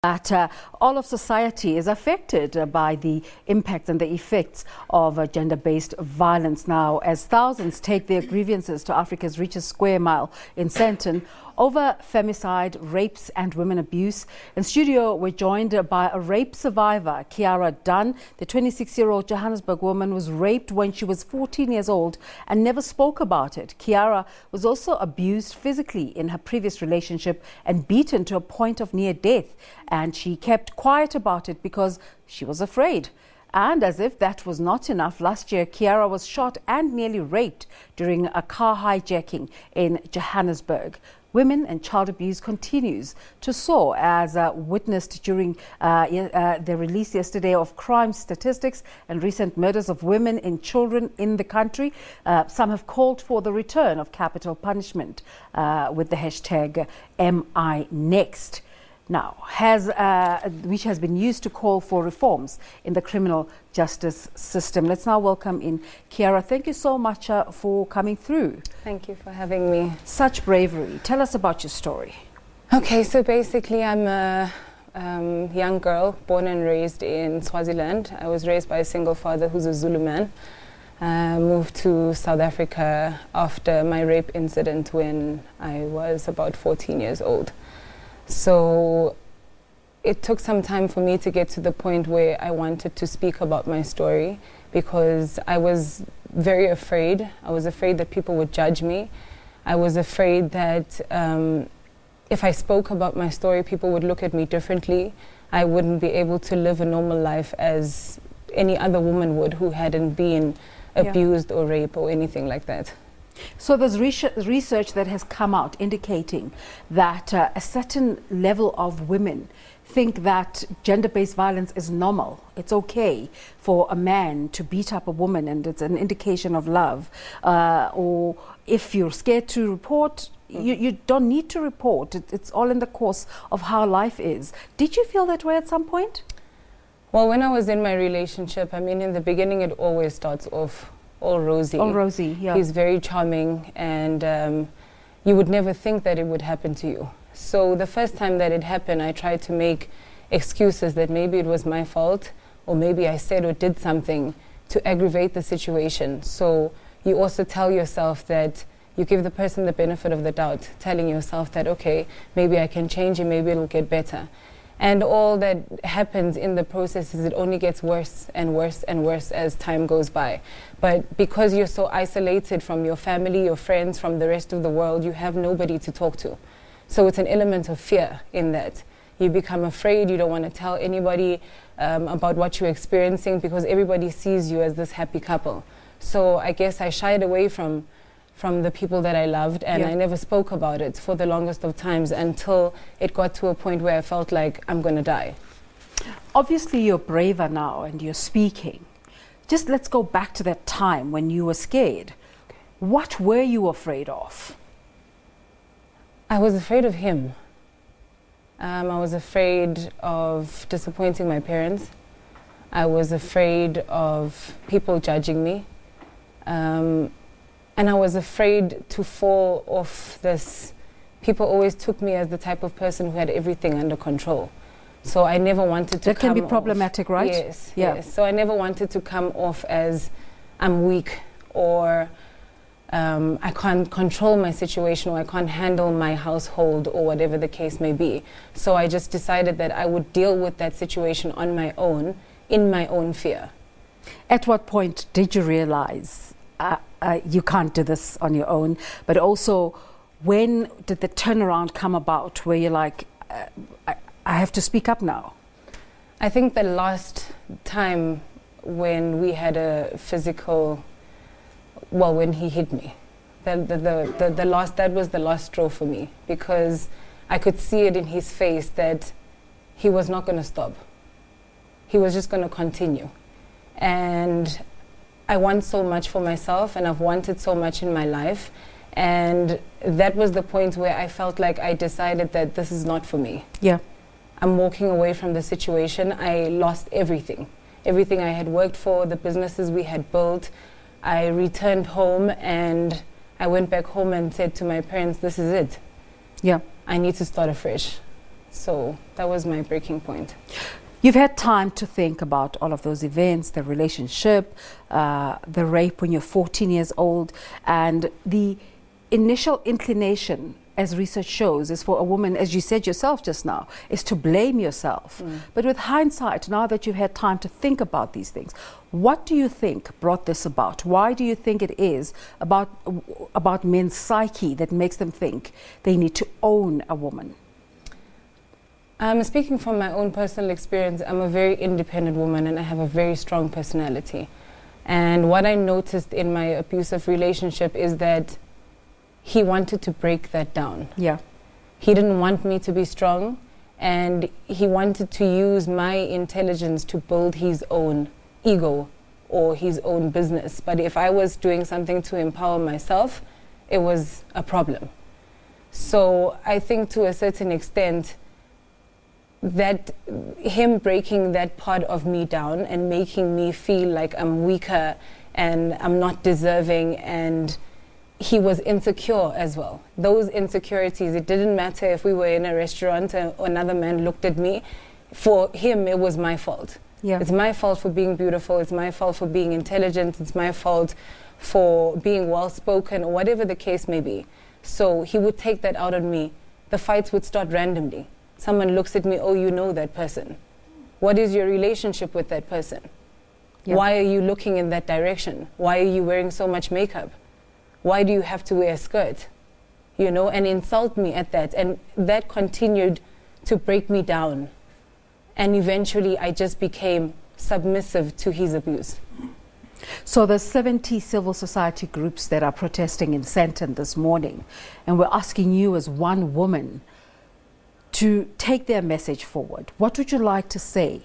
That all of society is affected by the impact and the effects of gender-based violence now, as thousands take their grievances to Africa's richest square mile in Sandton over femicide, rapes and women abuse. In studio, we're joined by a rape survivor, Kyara Dunn. The 26-year-old Johannesburg woman was raped when she was 14 years old and never spoke about it. Kyara was also abused physically in her previous relationship and beaten to a point of near death. And she kept quiet about it because she was afraid. And as if that was not enough, last year Kyara was shot and nearly raped during a car hijacking in Johannesburg. Women and child abuse continues to soar, as witnessed during the release yesterday of crime statistics and recent murders of women and children in the country. Some have called for the return of capital punishment with the hashtag #MINext. Now, which has been used to call for reforms in the criminal justice system. Let's now welcome in Kyara. Thank you so much for coming through. Thank you for having me. Such bravery. Tell us about your story. Okay, so basically I'm a young girl born and raised in Swaziland. I was raised by a single father who's a Zulu man. Moved to South Africa after my rape incident when I was about 14 years old. So it took some time for me to get to the point where I wanted to speak about my story, because I was very afraid. I was afraid that people would judge me. I was afraid that if I spoke about my story, people would look at me differently. I wouldn't be able to live a normal life as any other woman would who hadn't been abused or raped or anything like that. So there's research that has come out indicating that a certain level of women think that gender-based violence is normal. It's okay for a man to beat up a woman and it's an indication of love. Or if you're scared to report, you don't need to report. It's all in the course of how life is. Did you feel that way at some point? Well, when I was in my relationship, I mean, in the beginning it always starts off all rosy. All rosy, yeah. He's very charming, and you would never think that it would happen to you. So the first time that it happened, I tried to make excuses that maybe it was my fault, or maybe I said or did something to aggravate the situation. So you also tell yourself that you give the person the benefit of the doubt, telling yourself that, okay, maybe I can change and maybe it'll get better. And all that happens in the process is it only gets worse and worse and worse as time goes by. But because you're so isolated from your family, your friends, from the rest of the world, you have nobody to talk to. So it's an element of fear in that. You become afraid, you don't want to tell anybody about what you're experiencing because everybody sees you as this happy couple. So I guess I shied away from the people that I loved, and I never spoke about it for the longest of times until it got to a point where I felt like I'm going to die. Obviously, you're braver now and you're speaking. Just let's go back to that time when you were scared. Okay. What were you afraid of? I was afraid of him. I was afraid of disappointing my parents. I was afraid of people judging me. And I was afraid to fall off this. People always took me as the type of person who had everything under control. So I never wanted to That can be problematic, right? Yes, yes. So I never wanted to come off as I'm weak, or I can't control my situation, or I can't handle my household, or whatever the case may be. So I just decided that I would deal with that situation on my own, in my own fear. At what point did you realize you can't do this on your own? But also, when did the turnaround come about where you're like, I have to speak up now? I think the last time when we had a physical, well, when he hit me, that was the last straw for me, because I could see it in his face that he was not going to stop. He was just going to continue. And I want so much for myself, and I've wanted so much in my life. And that was the point where I felt like I decided that this is not for me. Yeah. I'm walking away from the situation. I lost everything. Everything I had worked for, the businesses we had built. I returned home and I went back home and said to my parents, this is it. Yeah. I need to start afresh. So that was my breaking point. You've had time to think about all of those events, the relationship, the rape when you're 14 years old, and the initial inclination, as research shows, is for a woman, as you said yourself just now, is to blame yourself. But with hindsight, now that you've had time to think about these things, what do you think brought this about? Why do you think it is about men's psyche that makes them think they need to own a woman? Speaking from my own personal experience, I'm a very independent woman and I have a very strong personality. And what I noticed in my abusive relationship is that he wanted to break that down. Yeah. He didn't want me to be strong, and he wanted to use my intelligence to build his own ego or his own business. But if I was doing something to empower myself, it was a problem. So I think to a certain extent that him breaking that part of me down and making me feel like I'm weaker and I'm not deserving, and he was insecure as well. Those insecurities, it didn't matter if we were in a restaurant and another man looked at me. For him, it was my fault. Yeah. It's my fault for being beautiful. It's my fault for being intelligent. It's my fault for being well-spoken, or whatever the case may be. So he would take that out on me. The fights would start randomly. Someone looks at me, oh, you know that person. What is your relationship with that person? Yeah. Why are you looking in that direction? Why are you wearing so much makeup? Why do you have to wear a skirt? You know, and insult me at that. And that continued to break me down. And eventually I just became submissive to his abuse. So there's 70 civil society groups that are protesting in Sandton this morning. And we're asking you as one woman to take their message forward. What would you like to say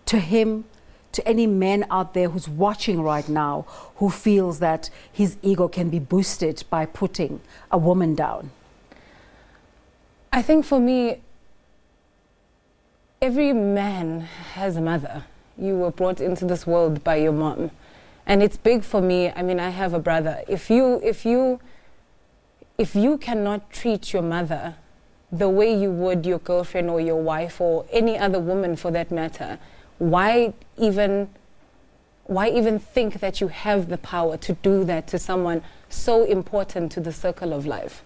to him, to any man out there who's watching right now, who feels that his ego can be boosted by putting a woman down? I think for me, every man has a mother. You were brought into this world by your mom. And it's big for me. I mean, I have a brother. If you cannot treat your mother the way you would your girlfriend or your wife or any other woman for that matter, why even think that you have the power to do that to someone so important to the circle of life?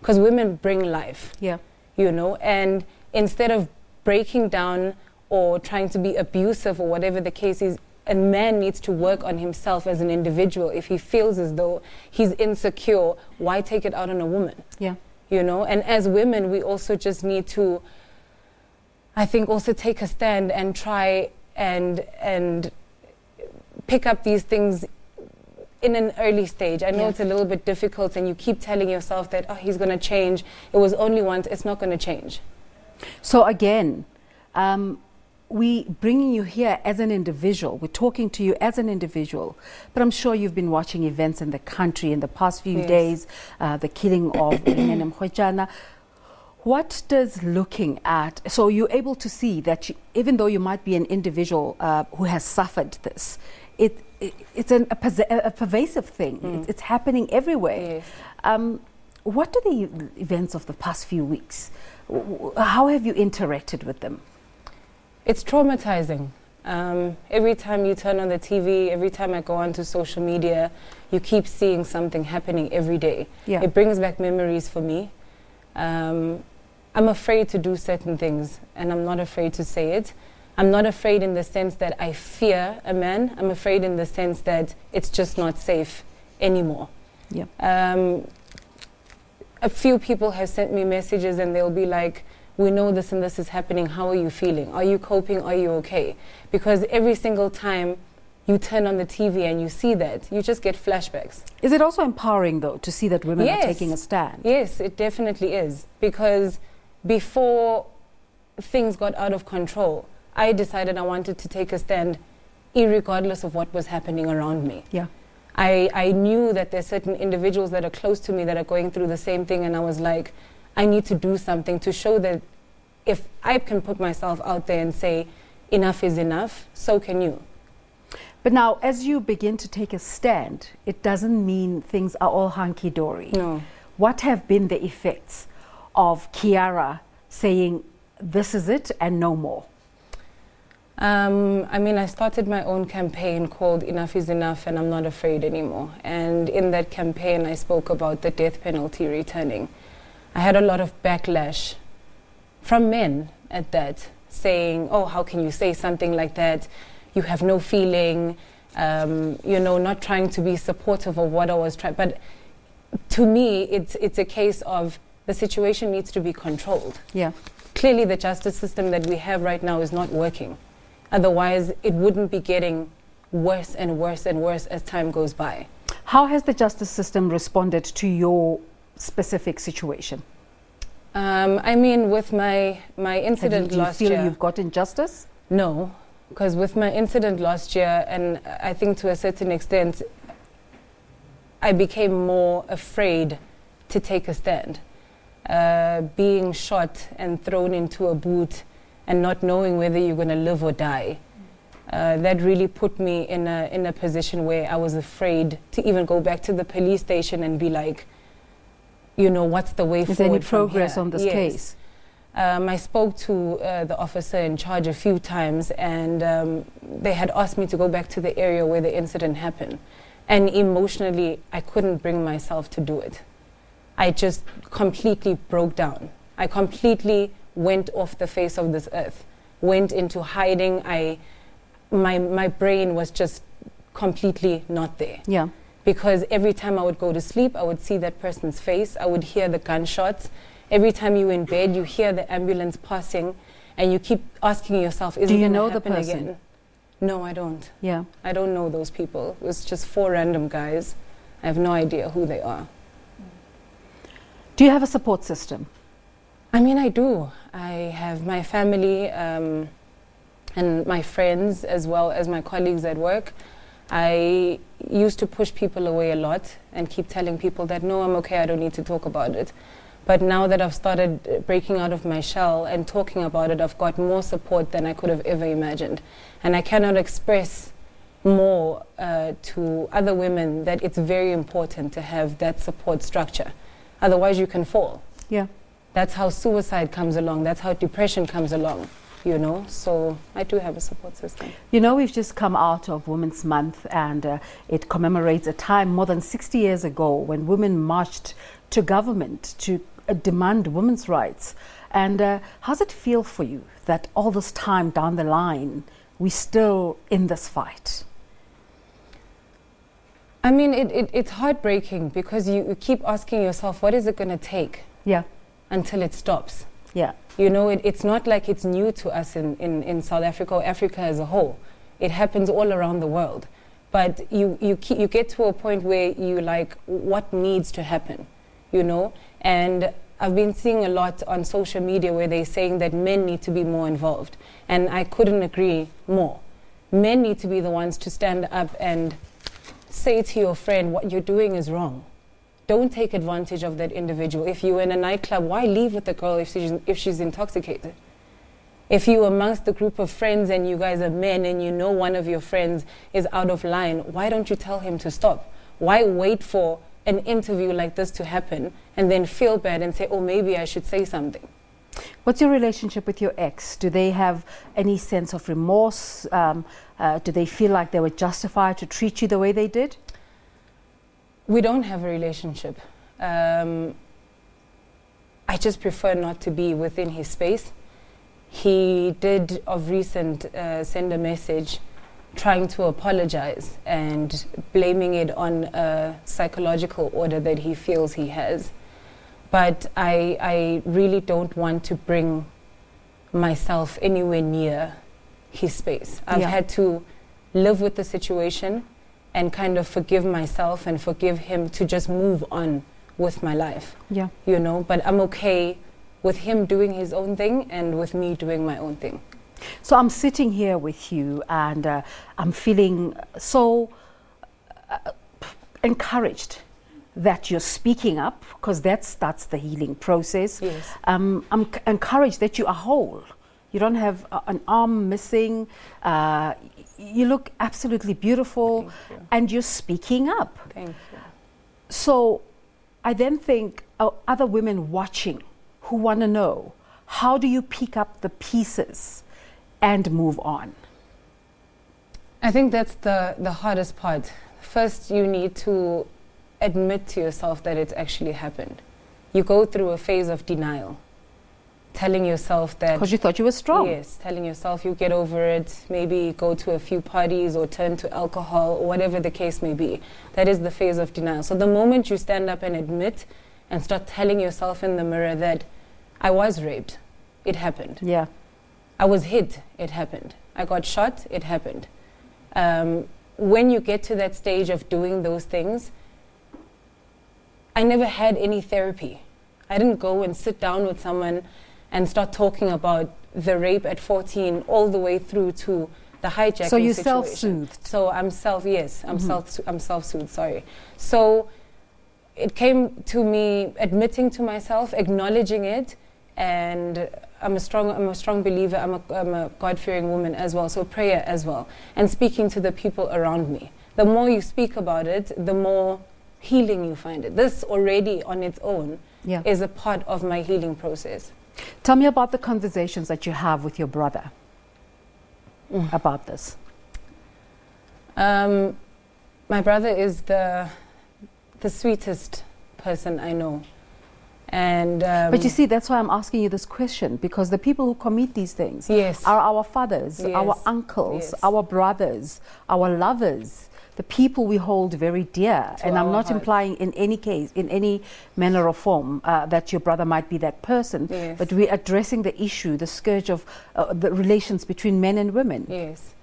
Because women bring life, yeah, you know, and instead of breaking down or trying to be abusive or whatever the case is, a man needs to work on himself as an individual. If he feels as though he's insecure, why take it out on a woman? Yeah. You know, and as women, we also just need to, I think, also take a stand and try and pick up these things in an early stage. I know it's a little bit difficult, and you keep telling yourself that, oh, he's going to change. It was only once. It's not going to change. So again, we bringing you here as an individual. We're talking to you as an individual, but I'm sure you've been watching events in the country in the past few days, the killing of Mhojana. What does looking at, so you're able to see that even though you might be an individual who has suffered this, it's a pervasive thing. It's happening everywhere. Yes. What are the events of the past few weeks? How have you interacted with them? It's traumatizing. Every time you turn on the TV, every time I go onto social media, you keep seeing something happening every day. Yeah. It brings back memories for me. I'm afraid to do certain things, and I'm not afraid to say it. I'm not afraid in the sense that I fear a man. I'm afraid in the sense that it's just not safe anymore. Yeah. A few people have sent me messages and they'll be like, we know this and this is happening. How are you feeling? Are you coping? Are you okay? Because every single time you turn on the TV and you see that, you just get flashbacks. Is it also empowering, though, to see that women are taking a stand? Yes, it definitely is. Because before things got out of control, I decided I wanted to take a stand irregardless of what was happening around me. Yeah. I knew that there's certain individuals that are close to me that are going through the same thing, and I was like, I need to do something to show that if I can put myself out there and say enough is enough, so can you. But now, as you begin to take a stand, it doesn't mean things are all hunky-dory. No. What have been the effects of Kyara saying this is it and no more? I mean, I started my own campaign called Enough is Enough and I'm Not Afraid Anymore. And in that campaign, I spoke about the death penalty returning. I had a lot of backlash from men at that, saying, oh, how can you say something like that? You have no feeling, you know, not trying to be supportive of what I was trying. But to me, it's a case of the situation needs to be controlled. Yeah. Clearly, the justice system that we have right now is not working. Otherwise, it wouldn't be getting worse and worse and worse as time goes by. How has the justice system responded to your specific situation? I mean, with my incident last year... Do you feel you've gotten justice? No, because with my incident last year, and I think to a certain extent, I became more afraid to take a stand. Being shot and thrown into a boot and not knowing whether you're going to live or die. That really put me in a position where I was afraid to even go back to the police station and be like, you know, what's the way forward? Is there any progress on this Yes. case? I spoke to the officer in charge a few times, and they had asked me to go back to the area where the incident happened. And emotionally, I couldn't bring myself to do it. I just completely broke down. I completely went off the face of this earth, went into hiding. My brain was just completely not there. Yeah. Because every time I would go to sleep, I would see that person's face. I would hear the gunshots. Every time you were in bed, you hear the ambulance passing, and you keep asking yourself, is it going to happen again? No, I don't. Yeah. I don't know those people. It was just 4 random guys. I have no idea who they are. Do you have a support system? I mean, I do. I have my family and my friends, as well as my colleagues at work. I used to push people away a lot and keep telling people that, no, I'm okay, I don't need to talk about it. But now that I've started breaking out of my shell and talking about it, I've got more support than I could have ever imagined. And I cannot express more to other women that it's very important to have that support structure. Otherwise, you can fall. Yeah. That's how suicide comes along. That's how depression comes along, you know. So I do have a support system. You know, we've just come out of Women's Month, and it commemorates a time more than 60 years ago when women marched to government to demand women's rights. And how does it feel for you that all this time down the line, we're still in this fight? I mean, it's heartbreaking because you keep asking yourself, what is it going to take? Yeah. Until it stops. Yeah. You know, it's not like it's new to us in South Africa or Africa as a whole. It happens all around the world. But you get to a point where you like, what needs to happen? You know? And I've been seeing a lot on social media where they're saying that men need to be more involved. And I couldn't agree more. Men need to be the ones to stand up and say to your friend, what you're doing is wrong. Don't take advantage of that individual. If you're in a nightclub, why leave with the girl if she's intoxicated? If you're amongst the group of friends and you guys are men and you know one of your friends is out of line, why don't you tell him to stop? Why wait for an interview like this to happen and then feel bad and say, oh, maybe I should say something? What's your relationship with your ex? Do they have any sense of remorse? Do they feel like they were justified to treat you the way they did? We don't have a relationship. I just prefer not to be within his space. He did of recent send a message trying to apologize and blaming it on a psychological order that he feels he has. But I really don't want to bring myself anywhere near his space. I've had to live with the situation and kind of forgive myself and forgive him to just move on with my life. Yeah. You know, but I'm okay with him doing his own thing and with me doing my own thing. So I'm sitting here with you and I'm feeling so encouraged that you're speaking up, because that's the healing process. Yes. I'm encouraged that you are whole. You don't have an arm missing. You look absolutely beautiful. Thank you. And you're speaking up. Thank you. So I then think other women watching who want to know, how do you pick up the pieces and move on? I think that's the hardest part. First, you need to admit to yourself that it's actually happened. You go through a phase of denial, telling yourself that... Because you thought you were strong. Yes, telling yourself you get over it, maybe go to a few parties or turn to alcohol or whatever the case may be. That is the phase of denial. So the moment you stand up and admit and start telling yourself in the mirror that I was raped, it happened. Yeah. I was hit, it happened. I got shot, it happened. When you get to that stage of doing those things, I never had any therapy. I didn't go and sit down with someone and start talking about the rape at 14 all the way through to the hijacking So you situation. self-soothed? So I'm self-soothed, sorry. So it came to me admitting to myself, acknowledging it, and I'm a strong believer. I'm a God-fearing woman as well, so prayer as well, and speaking to the people around me. The more you speak about it, the more healing you find it. This already on its own is a part of my healing process. Tell me about the conversations that you have with your brother about this. My brother is the sweetest person I know. And but you see, that's why I'm asking you this question, because the people who commit these things are our fathers, our uncles, our brothers, our lovers, the people we hold very dear. And I'm not implying in any case, in any manner or form, that your brother might be that person, but we're addressing the issue, the scourge of the relations between men and women. Yes.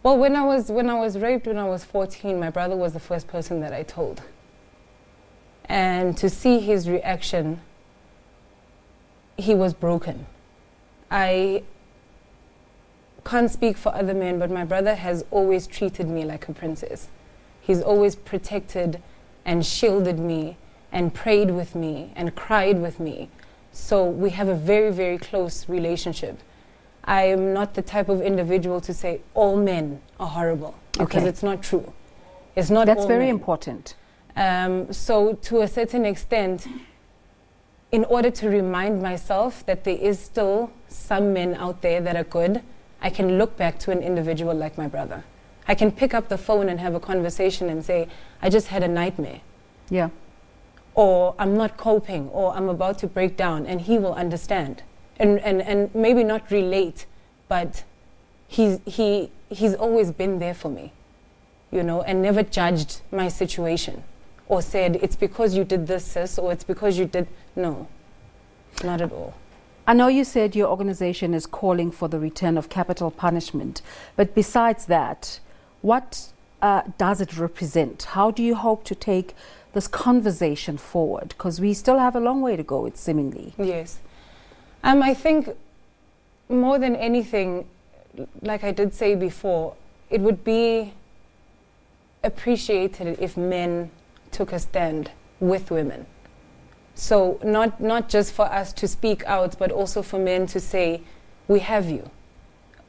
Well, when I was raped when I was 14, my brother was the first person that I told. And to see his reaction, he was broken. I can't speak for other men, but my brother has always treated me like a princess. He's always protected and shielded me and prayed with me and cried with me. So we have a very, very close relationship. I am not the type of individual to say all men are horrible, because it's not true. It's not. That's all very men. important. So to a certain extent, in order to remind myself that there is still some men out there that are good, I can look back to an individual like my brother. I can pick up the phone and have a conversation and say, I just had a nightmare. Yeah. Or I'm not coping, or I'm about to break down, and he will understand. And maybe not relate, but he's always been there for me, you know, and never judged my situation or said, it's because you did this, sis, or it's because you did. No, not at all. I know you said your organization is calling for the return of capital punishment, but besides that, what does it represent? How do you hope to take this conversation forward? Because we still have a long way to go, it's seemingly. Yes. I think more than anything, like I did say before, it would be appreciated if men took a stand with women. So not just for us to speak out, but also for men to say, we have you.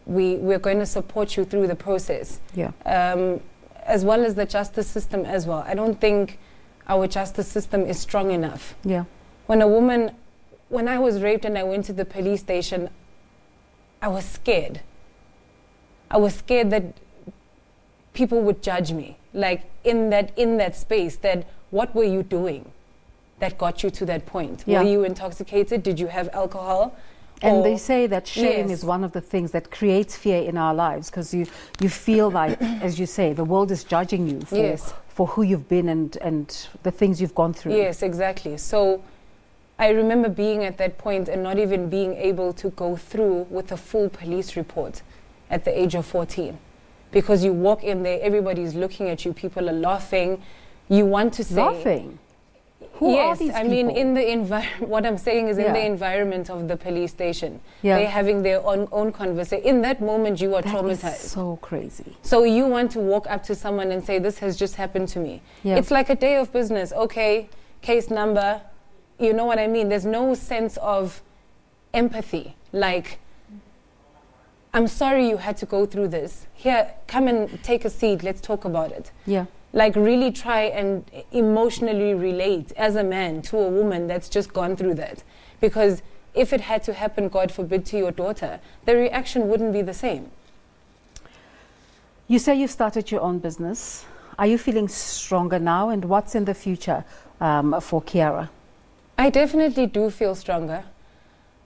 We're going to support you through the process. Yeah. As well as the justice system as well. I don't think our justice system is strong enough. Yeah. When I was raped and I went to the police station, I was scared. I was scared that people would judge me. Like in that space, that what were you doing that got you to that point? Yeah. Were you intoxicated? Did you have alcohol? And they say that shame is one of the things that creates fear in our lives, because you feel like, as you say, the world is judging you for who you've been and the things you've gone through. Yes, exactly. So I remember being at that point and not even being able to go through with a full police report at the age of 14. Because you walk in there, everybody's looking at you, people are laughing. You want to say... Laughing? Who are these people? I mean, in the what I'm saying is in the environment of the police station. Yeah. They're having their own conversation. In that moment, you are traumatized. That is so crazy. So you want to walk up to someone and say, this has just happened to me. Yeah. It's like a day of business. Okay, case number, you know what I mean? There's no sense of empathy. Like, I'm sorry you had to go through this. Here, come and take a seat. Let's talk about it. Yeah. Like really try and emotionally relate as a man to a woman that's just gone through that. Because if it had to happen, God forbid, to your daughter, the reaction wouldn't be the same. You say you started your own business. Are you feeling stronger now, and what's in the future for Kyara? I definitely do feel stronger.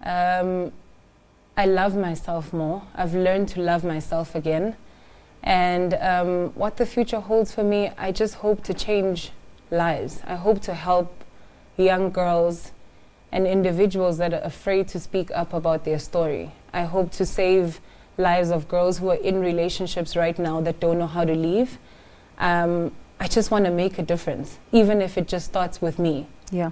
I love myself more. I've learned to love myself again. And what the future holds for me, I just hope to change lives. I hope to help young girls and individuals that are afraid to speak up about their story. I hope to save lives of girls who are in relationships right now that don't know how to leave. I just want to make a difference, even if it just starts with me. Yeah.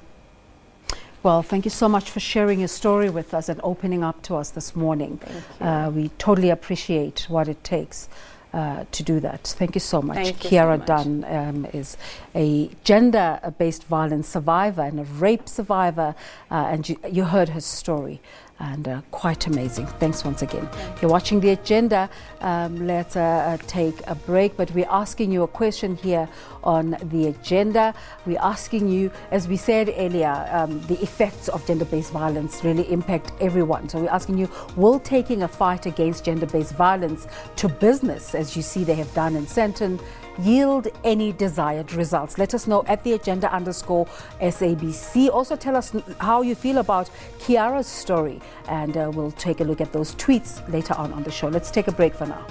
Well, thank you so much for sharing your story with us and opening up to us this morning. Thank you. We totally appreciate what it takes to do that. Thank you so much. Thank you Kyara so much. Dunn is a gender-based violence survivor and a rape survivor, and you heard her story, and quite amazing. Thanks once again. You're watching The Agenda. Let's take a break, but we're asking you a question here on The Agenda. We're asking you, as we said earlier, the effects of gender-based violence really impact everyone. So we're asking you, will taking a fight against gender-based violence to business, as you see they have done in Sandton, yield any desired results? Let us know at @theagenda_SABC. Also tell us how you feel about Kyara's story, and we'll take a look at those tweets later on the show. Let's take a break for now.